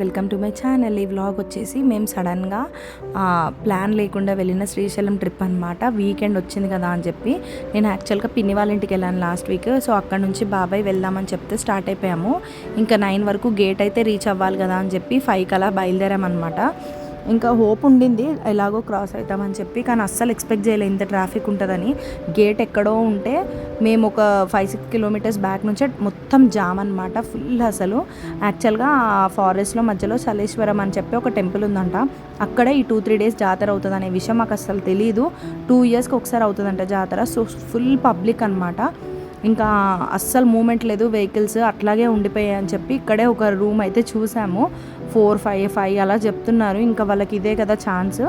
Welcome to my channel. ఈ vlog వచ్చేసి మేము సడన్గా ప్లాన్ లేకుండా వెళ్ళిన శ్రీశైలం ట్రిప్ అనమాట. వీకెండ్ వచ్చింది కదా అని చెప్పి నేను యాక్చువల్గా పిన్ని వాళ్ళ ఇంటికి వెళ్ళాను లాస్ట్ వీక్. సో అక్కడ నుంచి బాబాయ్ వెళ్దామని చెప్తే స్టార్ట్ అయిపోయాము. ఇంకా 9 వరకు గేట్ అయితే రీచ్ అవ్వాలి కదా అని చెప్పి 5 కలా బయలుదేరామన్నమాట. ఇంకా హోప్ ఉండింది ఎలాగో క్రాస్ అవుతామని చెప్పి, కానీ అస్సలు ఎక్స్పెక్ట్ చేయలేదు ఇంత ట్రాఫిక్ ఉంటుందని. గేట్ ఎక్కడో ఉంటే మేము ఒక 5-6 కిలోమీటర్స్ బ్యాక్ నుంచే మొత్తం జామ్ అనమాట, ఫుల్. అసలు యాక్చువల్గా ఫారెస్ట్లో మధ్యలో సలేశ్వరం అని చెప్పి ఒక టెంపుల్ ఉందంట. అక్కడే ఈ 2-3 డేస్ జాతర అవుతుంది అనే విషయం మాకు అస్సలు తెలియదు. 2 ఇయర్స్కి ఒకసారి అవుతుందంట జాతర. సో ఫుల్ పబ్లిక్ అనమాట. ఇంకా అస్సలు మూమెంట్ లేదు, వెహికల్స్ అట్లాగే ఉండిపోయాయి అని చెప్పి ఇక్కడే ఒక రూమ్ అయితే చూసాము. 4-5 అలా చెప్తున్నారు. ఇంకా వాళ్ళకి ఇదే కదా ఛాన్స్.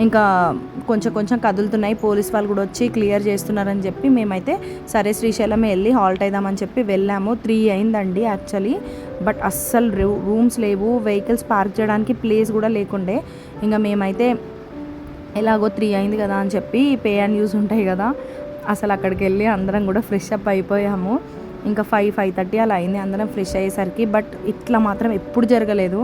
ఇంకా కొంచెం కదులుతున్నాయి, పోలీస్ వాళ్ళు కూడా వచ్చి క్లియర్ చేస్తున్నారని చెప్పి మేమైతే సరే శ్రీశైలం వెళ్ళి హాల్ట్ అయిదామని చెప్పి వెళ్ళాము. 3 అయిందండి యాక్చువల్లీ. బట్ అస్సలు రూమ్స్ లేవు, వెహికల్స్ పార్క్ చేయడానికి ప్లేస్ కూడా లేకుండే. ఇంకా మేమైతే ఎలాగో 3 అయింది కదా అని చెప్పి పే అండ్ యూస్ ఉంటాయి కదా, అసలు అక్కడికి వెళ్ళి అందరం కూడా ఫ్రెష్ అప్ అయిపోయాము. ఇంకా 5-5:30 అలా అయింది అందరం ఫ్రెష్ అయ్యేసరికి. బట్ ఇట్లా మాత్రం ఎప్పుడు జరగలేదు.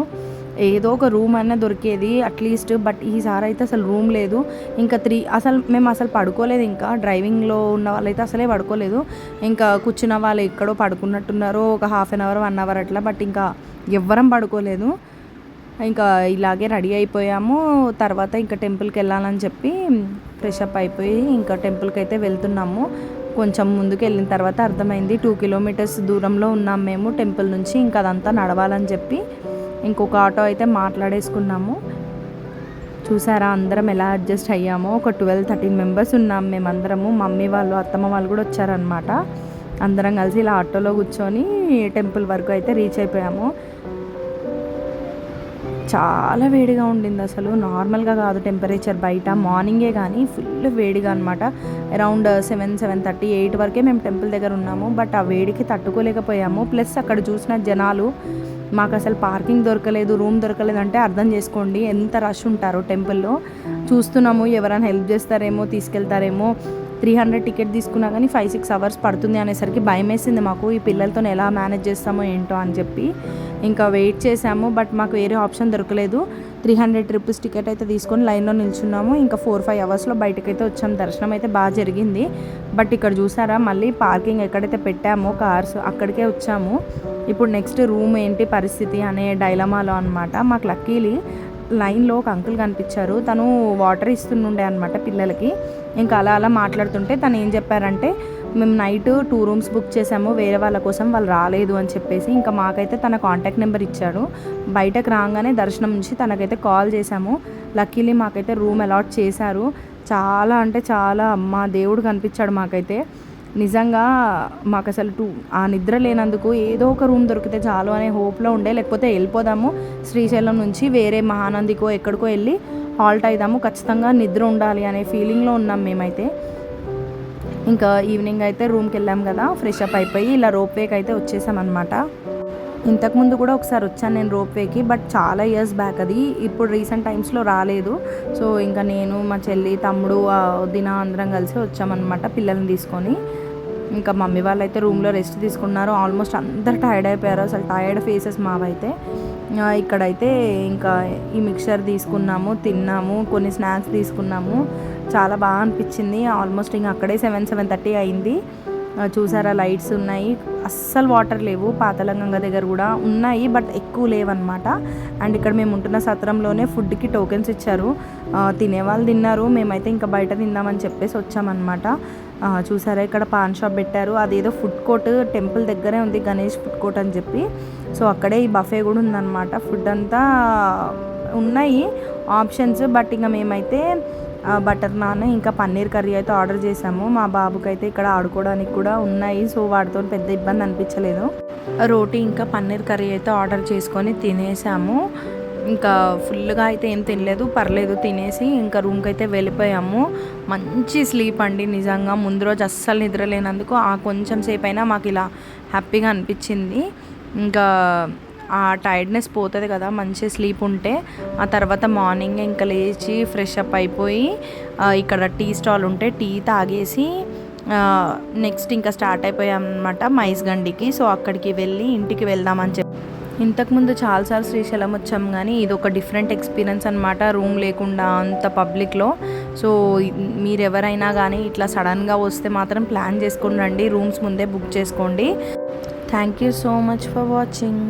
ఏదో ఒక రూమ్ అయినా దొరికేది అట్లీస్ట్. బట్ ఈసారి అయితే అసలు రూమ్ లేదు. ఇంకా 3 మేము అసలు పడుకోలేదు. ఇంకా డ్రైవింగ్లో ఉన్న వాళ్ళైతే అసలే పడుకోలేదు. ఇంకా కూర్చున్న వాళ్ళు ఎక్కడో పడుకున్నట్టున్నారో ఒక హాఫ్ అన్ అవర్ 1 అవర్ అట్లా. బట్ ఇంకా ఎవ్వరం పడుకోలేదు. ఇంకా ఇలాగే రెడీ అయిపోయాము. తర్వాత ఇంకా టెంపుల్కి వెళ్ళాలని చెప్పి ఫ్రెష్ అప్ అయిపోయి ఇంకా టెంపుల్కి అయితే వెళ్తున్నాము. కొంచెం ముందుకు వెళ్ళిన తర్వాత అర్థమైంది 2 కిలోమీటర్స్ దూరంలో ఉన్నాం మేము టెంపుల్ నుంచి. ఇంకా అదంతా నడవాలని చెప్పి ఇంకొక ఆటో అయితే మాట్లాడేసుకున్నాము. చూసారా అందరం ఎలా అడ్జస్ట్ అయ్యామో. ఒక 12-13 మెంబర్స్ ఉన్నాం మేమందరము. మమ్మీ వాళ్ళు, అత్తమ్మ వాళ్ళు కూడా వచ్చారనమాట. అందరం కలిసి ఇలా ఆటోలో కూర్చొని టెంపుల్ వరకు అయితే రీచ్ అయిపోయాము. చాలా వేడిగా ఉండింది అసలు, నార్మల్గా కాదు టెంపరేచర్ బయట. మార్నింగే కానీ ఫుల్ వేడిగా అనమాట. అరౌండ్ 7-7:30, 8 వరకే మేము టెంపుల్ దగ్గర ఉన్నాము. బట్ ఆ వేడికి తట్టుకోలేకపోయాము. ప్లస్ అక్కడ చూసిన జనాలు, మాకు అసలు పార్కింగ్ దొరకలేదు, రూమ్ దొరకలేదు అంటే అర్థం చేసుకోండి ఎంత రష్ ఉంటారో టెంపుల్లో. చూస్తున్నాము ఎవరైనా హెల్ప్ చేస్తారేమో, తీసుకెళ్తారేమో. 300 టికెట్ తీసుకున్నా కానీ 5-6 అవర్స్ పడుతుంది అనేసరికి భయం వేసింది మాకు. ఈ పిల్లలతో ఎలా మేనేజ్ చేస్తామో ఏంటో అని చెప్పి ఇంకా వెయిట్ చేసాము. బట్ మాకు వేరే ఆప్షన్ దొరకలేదు. 300 రూపీస్ టికెట్ అయితే తీసుకొని లైన్లో నిల్చున్నాము. ఇంకా 4-5 అవర్స్లో బయటకైతే వచ్చాము. దర్శనం అయితే బాగా జరిగింది. బట్ ఇక్కడ చూసారా మళ్ళీ పార్కింగ్ ఎక్కడైతే పెట్టామో కార్స్ అక్కడికే వచ్చాము. ఇప్పుడు నెక్స్ట్ రూమ్ ఏంటి పరిస్థితి అనే డైలమాలో అనమాట. మాకు లక్కీలీ లైన్లో ఒక అంకుల్ కనిపించారు. తను వాటర్ ఇస్తుండే అనమాట పిల్లలకి. ఇంకా అలా మాట్లాడుతుంటే తను ఏం చెప్పారంటే, మేము నైట్ 2 రూమ్స్ బుక్ చేసాము వేరే వాళ్ళ కోసం, వాళ్ళు రాలేదు అని చెప్పేసి. ఇంకా మాకైతే తన కాంటాక్ట్ నెంబర్ ఇచ్చాడు. బయటకు రాగానే దర్శనం నుంచి తనకైతే కాల్ చేసాము. లక్కీలీ మాకైతే రూమ్ అలాట్ చేశారు. చాలా అంటే చాలా అమ్మ దేవుడు కనిపించాడు మాకైతే. నిజంగా మాకు అసలు ఆ నిద్ర లేనందుకు ఏదో ఒక రూమ్ దొరికితే చాలు అనే హోప్లో ఉండే. లేకపోతే వెళ్ళిపోదాము శ్రీశైలం నుంచి వేరే మహానందికో ఎక్కడికో వెళ్ళి హాల్ట్ అయిదాము, ఖచ్చితంగా నిద్ర ఉండాలి అనే ఫీలింగ్లో ఉన్నాం మేమైతే. ఇంకా ఈవినింగ్ అయితే రూమ్కి వెళ్ళాం కదా, ఫ్రెష్ అప్ అయిపోయి ఇలా రోప్వేకి అయితే వచ్చేసామన్నమాట. ఇంతకుముందు కూడా ఒకసారి వచ్చాను నేను రోప్వేకి, బట్ చాలా ఇయర్స్ బ్యాక్ అది. ఇప్పుడు రీసెంట్ టైమ్స్లో రాలేదు. సో ఇంకా నేను, మా చెల్లి, తమ్ముడు, వదిన అందరం కలిసి వచ్చామన్నమాట పిల్లల్ని తీసుకొని. ఇంకా మమ్మీ వాళ్ళు అయితే రూమ్లో రెస్ట్ తీసుకున్నారు. ఆల్మోస్ట్ అందరు టైర్డ్ అయిపోయారు, అసలు టైర్డ్ ఫేసెస్ మావైతే. ఇక్కడైతే ఇంకా ఈ మిక్చర్ తీసుకున్నాము, తిన్నాము, కొన్ని స్నాక్స్ తీసుకున్నాము. చాలా బాగా అనిపించింది. ఆల్మోస్ట్ ఇంకా అక్కడే 7-7:30 అయింది. చూసారా లైట్స్ ఉన్నాయి, అస్సలు వాటర్ లేవు. పాతాళగంగ దగ్గర కూడా ఉన్నాయి బట్ ఎక్కువ లేవన్నమాట. అండ్ ఇక్కడ మేము ఉంటున్న సత్రంలోనే ఫుడ్కి టోకెన్స్ ఇచ్చారు. తినేవాళ్ళు తిన్నారు, మేమైతే ఇంకా బయట తిందామని చెప్పేసి వచ్చామన్నమాట. చూసారా ఇక్కడ పాన్ షాప్ పెట్టారు, అదేదో ఫుడ్ కోర్ట్ టెంపుల్ దగ్గరే ఉంది, గణేష్ ఫుడ్ కోర్ట్ అని చెప్పి. సో అక్కడే ఈ బఫే కూడా ఉందన్నమాట. ఫుడ్ అంతా ఉన్నాయి ఆప్షన్స్. బట్ ఇంకా మేమైతే బటర్ నాన్ ఇంకా పన్నీర్ కర్రీ అయితే ఆర్డర్ చేసాము. మా బాబుకి అయితే ఇక్కడ ఆడుకోవడానికి కూడా ఉన్నాయి, సో వాటితో పెద్ద ఇబ్బంది అనిపించలేదు. రోటీ ఇంకా పన్నీర్ కర్రీ అయితే ఆర్డర్ చేసుకొని తినేసాము. ఇంకా ఫుల్గా అయితే ఏం తినలేదు, పర్లేదు తినేసి ఇంకా రూమ్కి అయితే వెళ్ళిపోయాము. మంచి స్లీప్ అండి నిజంగా. ముందు రోజు అస్సలు నిద్ర లేనందుకు ఆ కొంచెం సేపు అయినా మాకు ఇలా హ్యాపీగా అనిపించింది. ఇంకా ఆ టైర్డ్నెస్ పోతుంది కదా మంచి స్లీప్ ఉంటే. ఆ తర్వాత మార్నింగ్ ఇంకా లేచి ఫ్రెష్ అప్ అయిపోయి ఇక్కడ టీ స్టాల్ ఉంటే టీ తాగేసి నెక్స్ట్ ఇంకా స్టార్ట్ అయిపోయాం అనమాట మైస్గండికి. సో అక్కడికి వెళ్ళి ఇంటికి వెళ్దామని చెప్పి ఇంతకుముందు చాలాసార్లు శ్రీశైలం వచ్చాం కానీ ఇది ఒక డిఫరెంట్ ఎక్స్పీరియన్స్ అనమాట, రూమ్ లేకుండా అంత పబ్లిక్లో. సో మీరు ఎవరైనా కానీ ఇట్లా సడన్గా వస్తే మాత్రం ప్లాన్ చేసుకొని రండి, రూమ్స్ ముందే బుక్ చేసుకోండి. Thank you so much for watching.